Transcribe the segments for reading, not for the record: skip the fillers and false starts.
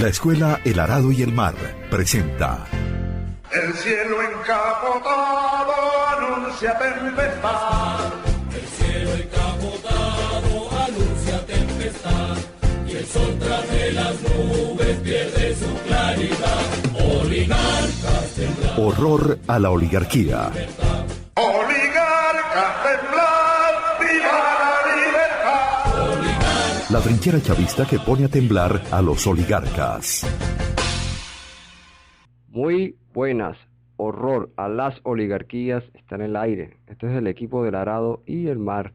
La Escuela El Arado y el Mar presenta El cielo encapotado anuncia tempestad. El cielo encapotado anuncia tempestad. Y el sol tras de las nubes pierde su claridad. Oligarcas temblar. Horror a la oligarquía. Oligarcas temblar, viva la libertad. Oligarcas. La trinchera chavista que pone a temblar a los oligarcas. Muy buenas. Horror a las oligarquías está en el aire. Este es el equipo del Arado y el Mar.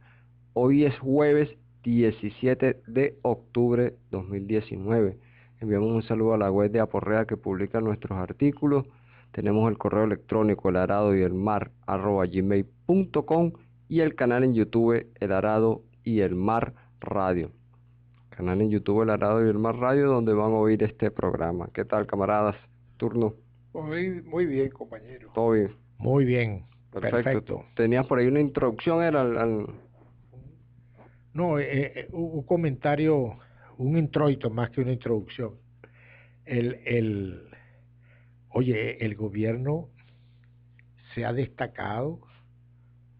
Hoy es jueves 17 de octubre 2019. Enviamos un saludo a la web de Aporrea que publica nuestros artículos. Tenemos el correo electrónico elaradoyelmar@gmail.com y el canal en YouTube El Arado y el Mar Radio. Canal en YouTube El Arado y el Mar Radio donde van a oír este programa. ¿Qué tal, camaradas? Turno. Muy bien, compañero. Todo bien. Muy bien, perfecto. Tenías por ahí una introducción, era No, un comentario, un introito más que una introducción. Oye, el gobierno se ha destacado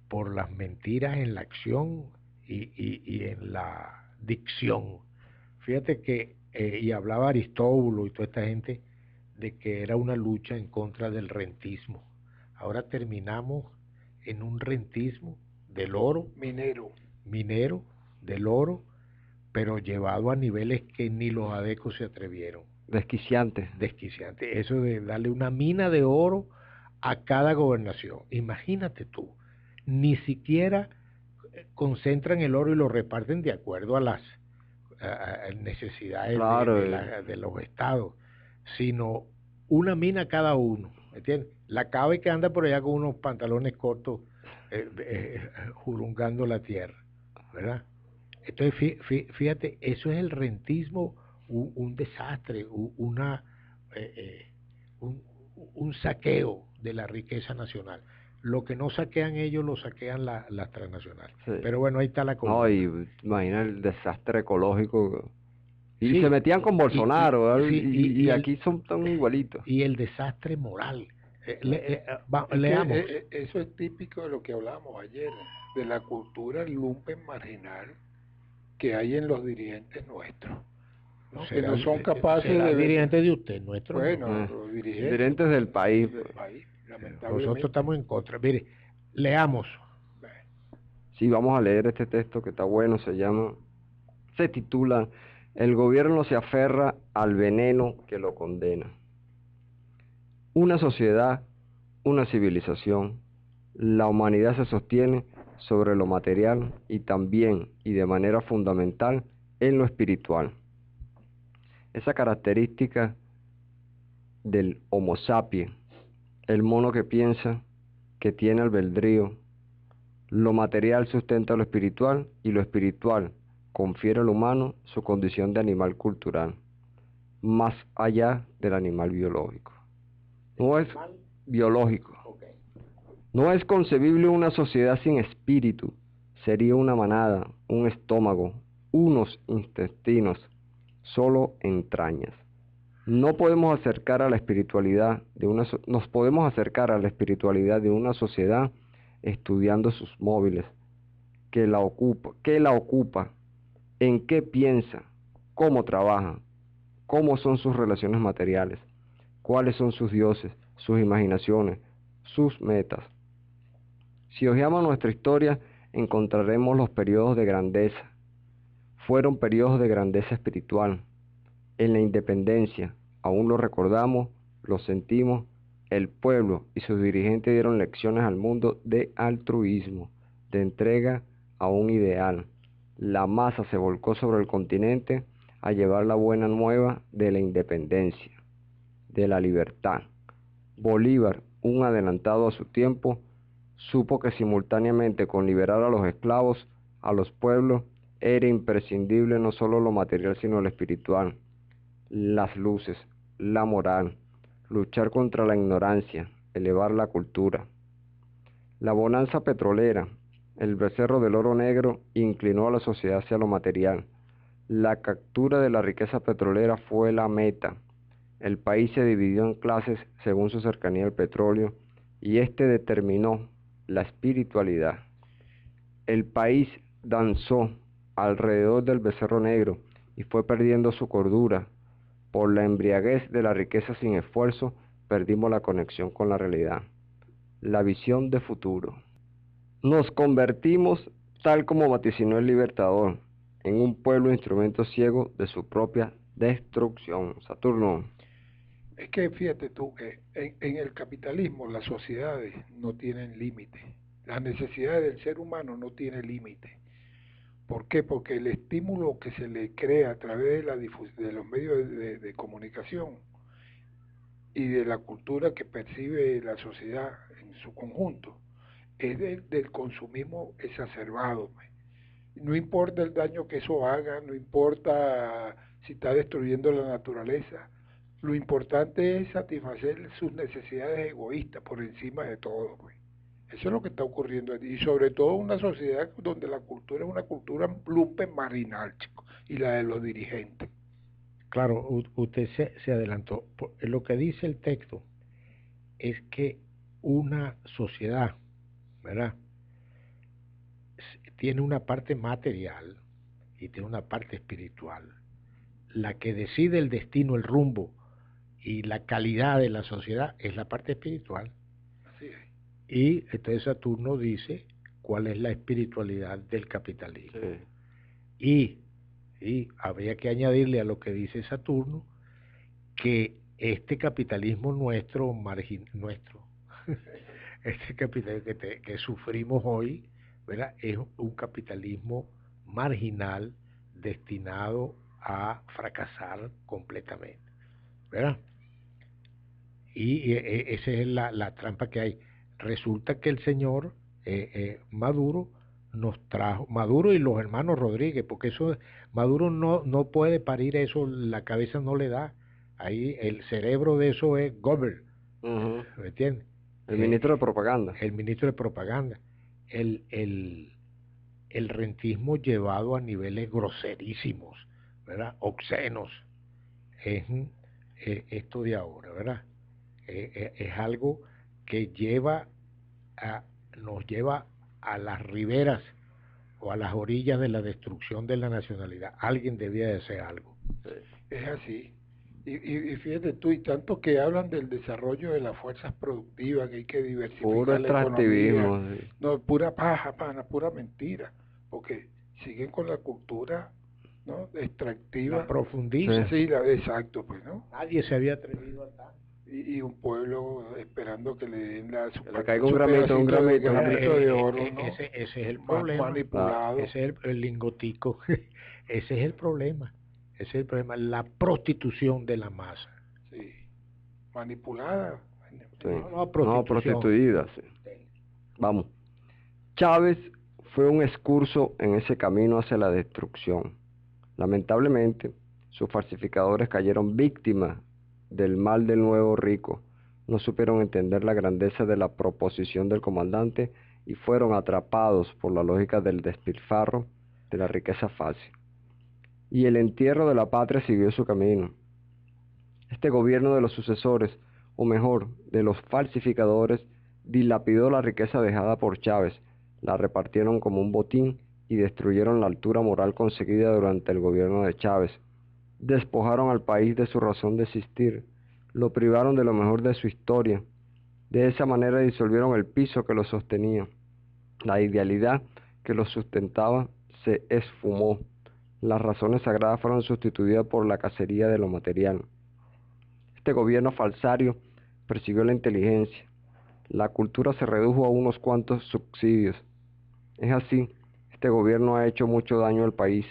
por las mentiras en la acción y en la dicción. Fíjate que, y hablaba Aristóbulo y toda esta gente, de que era una lucha en contra del rentismo. Ahora terminamos en un rentismo del oro minero del oro, pero llevado a niveles que ni los adecos se atrevieron. desquiciante. Eso de darle una mina de oro a cada gobernación. Imagínate tú, ni siquiera concentran el oro y lo reparten de acuerdo a las necesidades de los estados, sino una mina cada uno, ¿me entiendes? La cabe que anda por allá con unos pantalones cortos jurungando la tierra, ¿verdad? Entonces, fíjate, eso es el rentismo, un desastre, un saqueo de la riqueza nacional. Lo que no saquean ellos, lo saquean las transnacionales. Sí. Pero bueno, ahí está la cosa. No, y imagina el desastre ecológico. Y sí, se metían con Bolsonaro, y aquí son tan igualitos. Y el desastre moral. Leamos. Eso es típico de lo que hablábamos ayer, de la cultura lumpen marginal que hay en los dirigentes nuestros, ¿no? Que no son capaces de... dirigentes de usted, nuestro. Bueno, los dirigentes del país. Nosotros estamos en contra. Mire, leamos. Sí, vamos a leer este texto que está bueno, se titula El gobierno se aferra al veneno que lo condena. Una sociedad, una civilización, la humanidad se sostiene sobre lo material y también, y de manera fundamental, en lo espiritual. Esa característica del Homo sapiens, el mono que piensa, que tiene albedrío, lo material sustenta lo espiritual y lo espiritual confiere al humano su condición de animal cultural, más allá del animal biológico. No es biológico. No es concebible una sociedad sin espíritu. Sería una manada, un estómago, unos intestinos, solo entrañas. Nos podemos acercar a la espiritualidad de una sociedad estudiando sus móviles, qué la ocupa, en qué piensa, cómo trabaja, cómo son sus relaciones materiales, cuáles son sus dioses, sus imaginaciones, sus metas. Si hojeamos nuestra historia, encontraremos los periodos de grandeza. Fueron periodos de grandeza espiritual. En la independencia, aún lo recordamos, lo sentimos, el pueblo y sus dirigentes dieron lecciones al mundo de altruismo, de entrega a un ideal. La masa se volcó sobre el continente a llevar la buena nueva de la independencia, de la libertad. Bolívar, un adelantado a su tiempo, supo que simultáneamente con liberar a los esclavos, a los pueblos, era imprescindible no solo lo material sino lo espiritual, las luces, la moral, luchar contra la ignorancia, elevar la cultura. La bonanza petrolera, el becerro del oro negro, inclinó a la sociedad hacia lo material. La captura de la riqueza petrolera fue la meta. El país se dividió en clases según su cercanía al petróleo y este determinó la espiritualidad. El país danzó alrededor del becerro negro y fue perdiendo su cordura. Por la embriaguez de la riqueza sin esfuerzo, perdimos la conexión con la realidad. La visión de futuro. Nos convertimos, tal como vaticinó el Libertador, en un pueblo instrumento ciego de su propia destrucción. Saturno. Es que fíjate tú que en el capitalismo las sociedades no tienen límite. Las necesidades del ser humano no tienen límite. ¿Por qué? Porque el estímulo que se le crea a través de los medios de comunicación y de la cultura que percibe la sociedad en su conjunto es del consumismo exacerbado. No importa el daño que eso haga, no importa si está destruyendo la naturaleza, lo importante es satisfacer sus necesidades egoístas por encima de todo. Eso es lo que está ocurriendo y sobre todo una sociedad donde la cultura es una cultura lumpen marginal, chico, y la de los dirigentes. Claro, usted se adelantó. Lo que dice el texto es que una sociedad, ¿verdad?, tiene una parte material y tiene una parte espiritual. La que decide el destino, el rumbo y la calidad de la sociedad es la parte espiritual. Así es. Y entonces Saturno dice cuál es la espiritualidad del capitalismo. Sí. Y habría que añadirle a lo que dice Saturno que este capitalismo nuestro, este capitalismo que sufrimos hoy, ¿verdad?, es un capitalismo marginal destinado a fracasar completamente, ¿verdad? Y esa es la trampa que hay. Resulta que el señor Maduro nos trajo, Maduro y los hermanos Rodríguez, porque eso Maduro no puede parir eso, la cabeza no le da. Ahí el cerebro de eso es Goebbels, ¿me entiendes? El ministro de propaganda. El ministro de propaganda. El rentismo llevado a niveles groserísimos, ¿verdad?, obscenos, es esto de ahora, ¿verdad? Es algo que nos lleva a las riberas o a las orillas de la destrucción de la nacionalidad. Alguien debía de hacer algo. Es así. Y fíjate tú, y tanto que hablan del desarrollo de las fuerzas productivas, que hay que diversificar puro la economía. extractivismo. No, pura paja, pana, pura mentira, porque siguen con la cultura, ¿no?, extractiva. La profundiza. Sí, exacto, pues, ¿no? Nadie se había atrevido a tal. Y un pueblo esperando que le den que le caiga un gramito de oro, ¿no? Ese es el problema. Manipulado. Ese es el lingotico. Ese es el problema. Ese es el problema, la prostitución de la masa. Sí, manipulada. Sí. No, prostituida, sí. Vamos. Chávez fue un excurso en ese camino hacia la destrucción. Lamentablemente, sus falsificadores cayeron víctimas del mal del nuevo rico. No supieron entender la grandeza de la proposición del comandante y fueron atrapados por la lógica del despilfarro de la riqueza fácil. Y el entierro de la patria siguió su camino. Este gobierno de los sucesores, o mejor, de los falsificadores, dilapidó la riqueza dejada por Chávez, la repartieron como un botín y destruyeron la altura moral conseguida durante el gobierno de Chávez. Despojaron al país de su razón de existir, lo privaron de lo mejor de su historia. De esa manera disolvieron el piso que lo sostenía. La idealidad que lo sustentaba se esfumó. Las razones sagradas fueron sustituidas por la cacería de lo material. Este gobierno falsario persiguió la inteligencia. La cultura se redujo a unos cuantos subsidios. Es así, este gobierno ha hecho mucho daño al país.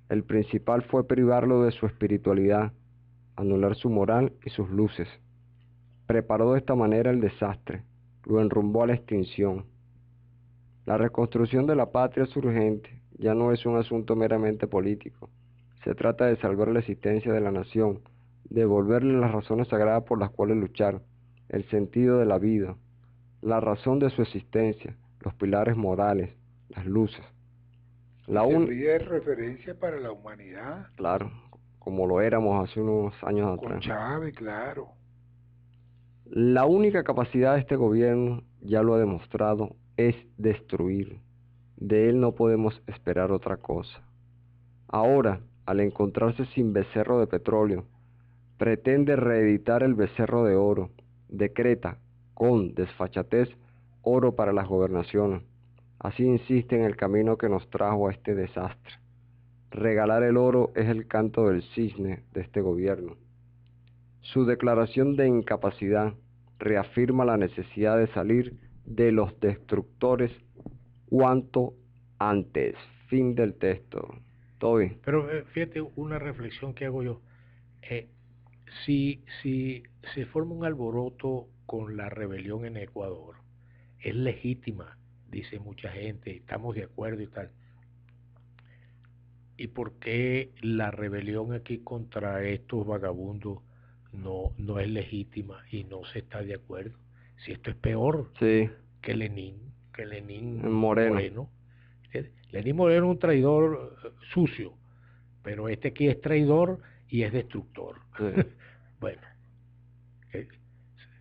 El principal fue privarlo de su espiritualidad, anular su moral y sus luces. Preparó de esta manera el desastre, lo enrumbó a la extinción. La reconstrucción de la patria es urgente, ya no es un asunto meramente político. Se trata de salvar la existencia de la nación, devolverle las razones sagradas por las cuales luchar, el sentido de la vida, la razón de su existencia, los pilares morales, las luces. Servir de referencia para la humanidad. Claro, como lo éramos hace unos años Con atrás. Chávez, claro. La única capacidad de este gobierno, ya lo ha demostrado, es destruir. De él no podemos esperar otra cosa. Ahora, al encontrarse sin becerro de petróleo, pretende reeditar el becerro de oro, decreta, con desfachatez, oro para las gobernaciones. Así insiste en el camino que nos trajo a este desastre. Regalar el oro es el canto del cisne de este gobierno. Su declaración de incapacidad reafirma la necesidad de salir de los destructores cuanto antes. Fin del texto. ¿Todo bien? Pero fíjate una reflexión que hago yo. Si se forma un alboroto con la rebelión en Ecuador, es legítima, dice mucha gente, estamos de acuerdo y tal. ¿Y por qué la rebelión aquí contra estos vagabundos no es legítima y no se está de acuerdo? Si esto es peor Sí. que Lenin Moreno. Lenin Moreno es un traidor sucio, pero este aquí es traidor y es destructor. Sí. Bueno,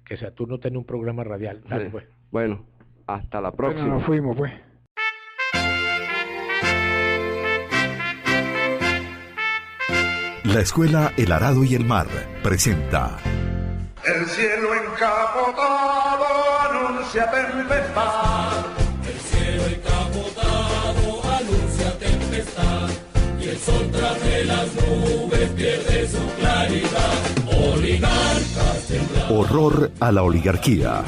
que Saturno tiene un programa radial. Dale, Sí. pues. Bueno, hasta la Bueno, próxima. nos fuimos, pues. La Escuela El Arado y el Mar presenta El cielo encapotado anuncia tempestad. El cielo encapotado anuncia tempestad y el sol tras de las nubes pierde su claridad. Oligarcas temblar, Horror a la oligarquía.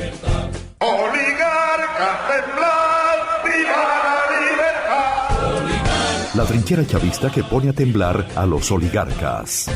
Oligarcas temblar, viva la libertad. La trinchera chavista que pone a temblar a los oligarcas.